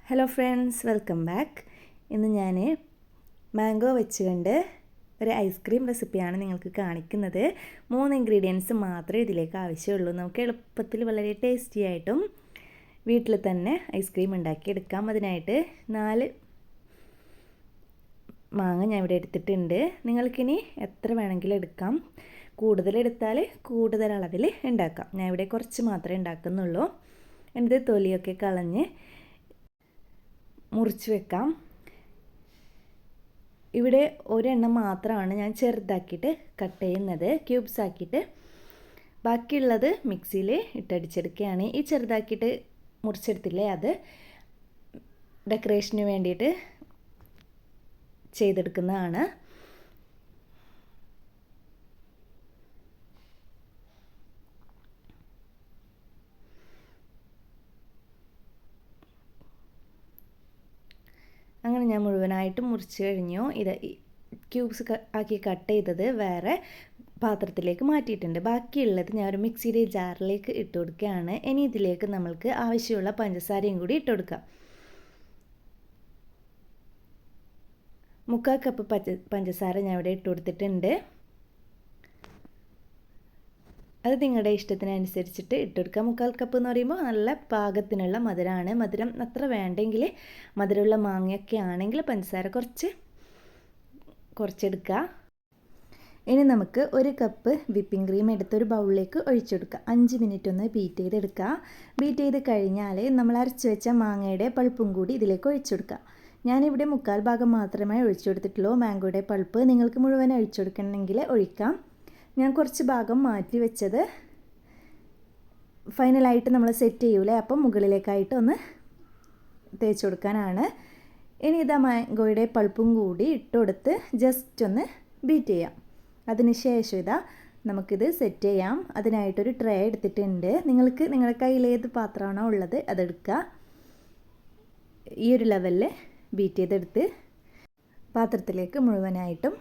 Hello friends, welcome back. ഇന്ന് ഞാൻ mango വെച്ചുകൊണ്ട് ഒരു ഐസ്ക്രീം റെസിപ്പിയാണ് നിങ്ങൾക്ക് കാണിക്കുന്നത്. 3 ഇൻഗ്രീഡിയൻസ് മാത്രമേ ഇതിലേക്ക് ആവശ്യമുള്ളൂ. നമുക്ക് എളുപ്പത്തിൽ വളരെ ടേസ്റ്റി ആയിട്ടും വീട്ടിൽ തന്നെ ഐസ്ക്രീം ഉണ്ടാക്കിയെടുക്കാം. അതിനായിട്ട് 4 മാങ്ങ ഞാൻ ഇവിടെ എടുത്തിട്ടുണ്ട്. നിങ്ങൾക്കിനി എത്ര വേണമെങ്കിലും എടുക്കാം. കൂടുതലെടുത്താൽ കൂടുതൽ അളവിൽ ഉണ്ടാക്കാം. ഞാൻ ഇവിടെ കുറച്ച് മാത്രമേ ഉണ്ടാക്കുന്നുള്ളൂ. എന്നിട്ട് തൊലിയൊക്കെ കളഞ്ഞ് മുറിച്ച് വെക്കാം. ഇവിടെ ഒരെണ്ണം മാത്രമാണ് ഞാൻ ചെറുതാക്കിയിട്ട് കട്ട് ചെയ്യുന്നത്, ക്യൂബ്സ് ആക്കിയിട്ട്. ബാക്കിയുള്ളത് മിക്സിയിൽ ഇട്ടടിച്ചെടുക്കുകയാണ്. ഈ ചെറുതാക്കിയിട്ട് മുറിച്ചെടുത്തില്ലേ, അത് ഡെക്കറേഷന് വേണ്ടിയിട്ട് ചെയ്തെടുക്കുന്നതാണ്. അങ്ങനെ ഞാൻ മുഴുവനായിട്ടും മുറിച്ച് കഴിഞ്ഞു. ഇത് ക്യൂബ്സ് ആക്കി കട്ട് ചെയ്തത് വേറെ പാത്രത്തിലേക്ക് മാറ്റിയിട്ടുണ്ട്. ബാക്കിയുള്ളത് ഞാൻ ഒരു മിക്സിയുടെ ജാറിലേക്ക് ഇട്ട് കൊടുക്കുകയാണ്. ഇനി ഇതിലേക്ക് നമ്മൾക്ക് ആവശ്യമുള്ള പഞ്ചസാരയും കൂടി ഇട്ട് കൊടുക്കാം. 3/4 കപ്പ് പഞ്ചസാര ഞാൻ ഇവിടെ ഇട്ട് കൊടുത്തിട്ടുണ്ട്. അത് നിങ്ങളുടെ ഇഷ്ടത്തിനനുസരിച്ചിട്ട് ഇട്ടെടുക്കുക. 3/4 കപ്പ് എന്ന് പറയുമ്പോൾ നല്ല പാകത്തിനുള്ള മധുരമാണ്. മധുരം അത്ര വേണ്ടെങ്കിൽ, മധുരമുള്ള മാങ്ങയൊക്കെ ആണെങ്കിൽ പഞ്ചസാര കുറച്ചെടുക്കുക. ഇനി നമുക്ക് 1 കപ്പ് വിപ്പിംഗ് ക്രീം എടുത്തൊരു ബൗളിലേക്ക് ഒഴിച്ചെടുക്കുക. 5 മിനിറ്റ് ഒന്ന് ബീറ്റ് ചെയ്തെടുക്കുക. ബീറ്റ് ചെയ്ത് കഴിഞ്ഞാൽ നമ്മൾ അരച്ച് വെച്ച മാങ്ങയുടെ പൾപ്പും കൂടി ഇതിലേക്ക് ഒഴിച്ചെടുക്കുക. ഞാനിവിടെ 3/4 ഭാഗം മാത്രമേ ഒഴിച്ചു കൊടുത്തിട്ടുള്ളൂ. മാംഗോയുടെ പൾപ്പ് നിങ്ങൾക്ക് മുഴുവൻ ഒഴിച്ചെടുക്കണമെങ്കിൽ ഒഴിക്കാം. ഞാൻ കുറച്ച് ഭാഗം മാറ്റി വെച്ചത് ഫൈനലായിട്ട് നമ്മൾ സെറ്റ് ചെയ്യൂലേ, അപ്പം മുകളിലേക്കായിട്ട് ഒന്ന് തേച്ച് കൊടുക്കാനാണ്. ഇനി ഇതാ മാംഗോയുടെ പൾപ്പും കൂടി ഇട്ട് കൊടുത്ത് ജസ്റ്റ് ഒന്ന് ബീറ്റ് ചെയ്യാം. അതിനുശേഷം ഇതാ നമുക്കിത് സെറ്റ് ചെയ്യാം. അതിനായിട്ടൊരു ട്രേ എടുത്തിട്ടുണ്ട്. നിങ്ങൾക്ക് നിങ്ങളുടെ കയ്യിൽ ഏത് പാത്രമാണോ ഉള്ളത് അതെടുക്കുക. ഈ ഒരു ലെവലിൽ ബീറ്റ് ചെയ്തെടുത്ത് പാത്രത്തിലേക്ക് മുഴുവനായിട്ടും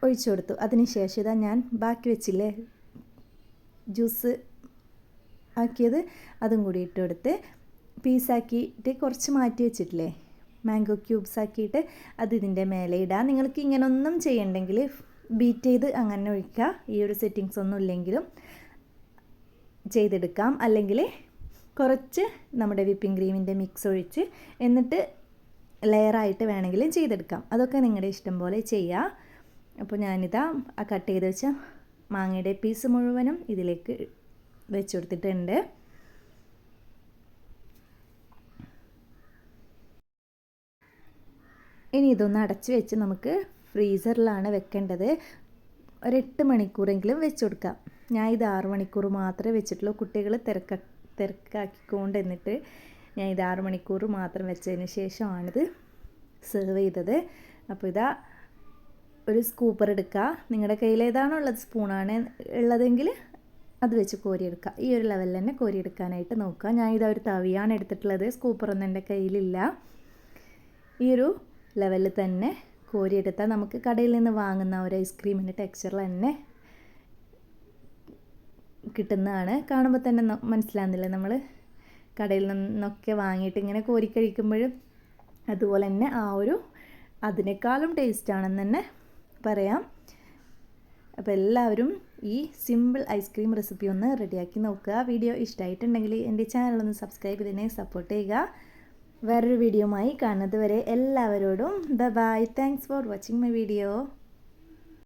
ഒഴിച്ചു കൊടുത്തു. അതിനുശേഷം ഇതാ ഞാൻ ബാക്കി വെച്ചില്ലേ ജ്യൂസ് ആക്കിയത്, അതും കൂടി ഇട്ട് കൊടുത്ത് പീസാക്കിയിട്ട് കുറച്ച് മാറ്റി വെച്ചിട്ടില്ലേ മാംഗോ ക്യൂബ്സ് ആക്കിയിട്ട് അത് ഇതിൻ്റെ മേലെ ഇടാം. നിങ്ങൾക്ക് ഇങ്ങനെ ഒന്നും ചെയ്യണ്ടെങ്കിൽ ബീറ്റ് ചെയ്ത് അങ്ങനെ ഒഴിക്കുക. ഈ ഒരു സെറ്റിങ്സ് ഒന്നും ഇല്ലെങ്കിലും ചെയ്തെടുക്കാം. അല്ലെങ്കിൽ കുറച്ച് നമ്മുടെ വിപ്പിംഗ് ക്രീമിൻ്റെ മിക്സ് ഒഴിച്ച് എന്നിട്ട് ലെയറായിട്ട് വേണമെങ്കിലും ചെയ്തെടുക്കാം. അതൊക്കെ നിങ്ങളുടെ ഇഷ്ടം പോലെ ചെയ്യുക. അപ്പോൾ ഞാനിതാ ആ കട്ട് ചെയ്ത് വെച്ച മാങ്ങയുടെ പീസ് മുഴുവനും ഇതിലേക്ക് വെച്ച് കൊടുത്തിട്ടുണ്ട്. ഇനി ഇതൊന്ന് അടച്ച് വെച്ച് നമുക്ക് ഫ്രീസറിലാണ് വെക്കേണ്ടത്. ഒരു 8 മണിക്കൂറെങ്കിലും വെച്ച് കൊടുക്കാം. ഞാൻ ഇത് 6 മണിക്കൂർ മാത്രമേ വെച്ചിട്ടുള്ളൂ. കുട്ടികൾ തിരക്കാക്കിക്കൊണ്ട് എന്നിട്ട് ഞാൻ ഇത് 6 മണിക്കൂർ മാത്രം വെച്ചതിന് ശേഷമാണിത് സെർവ് ചെയ്തത്. അപ്പോൾ ഇതാ ഒരു സ്കൂപ്പർ എടുക്കുക. നിങ്ങളുടെ കയ്യിൽ ഏതാണോ ഉള്ളത്, സ്പൂണാണ് ഉള്ളതെങ്കിൽ അത് വെച്ച് കോരിയെടുക്കുക. ഈ ഒരു ലെവലിൽ തന്നെ കോരിയെടുക്കാനായിട്ട് നോക്കുക. ഞാൻ ഇതാ ഒരു തവിയാണ് എടുത്തിട്ടുള്ളത്, സ്കൂപ്പറൊന്നും എൻ്റെ കയ്യിലില്ല. ഈ ഒരു ലെവലിൽ തന്നെ കോരിയെടുത്താൽ നമുക്ക് കടയിൽ നിന്ന് വാങ്ങുന്ന ഒരു ഐസ്ക്രീമിൻ്റെ ടെക്സ്ചറിൽ തന്നെ കിട്ടുന്നതാണ്. കാണുമ്പോൾ തന്നെ മനസ്സിലാകുന്നില്ല, നമ്മൾ കടയിൽ നിന്നൊക്കെ വാങ്ങിയിട്ട് ഇങ്ങനെ കോരി കഴിക്കുമ്പോഴും അതുപോലെ തന്നെ അതിനേക്കാളും ടേസ്റ്റാണെന്ന് തന്നെ പറയാം. അപ്പോൾ എല്ലാവരും ഈ സിമ്പിൾ ഐസ്ക്രീം റെസിപ്പി ഒന്ന് റെഡിയാക്കി നോക്കുക. വീഡിയോ ഇഷ്ടമായിട്ടുണ്ടെങ്കിൽ എൻ്റെ ചാനലൊന്ന് സബ്സ്ക്രൈബ് ചെയ്തതിനെ സപ്പോർട്ട് ചെയ്യുക. വേറൊരു വീഡിയോയുമായി കാണുന്നത് വരെ എല്ലാവരോടും bye. Thanks for watching my video.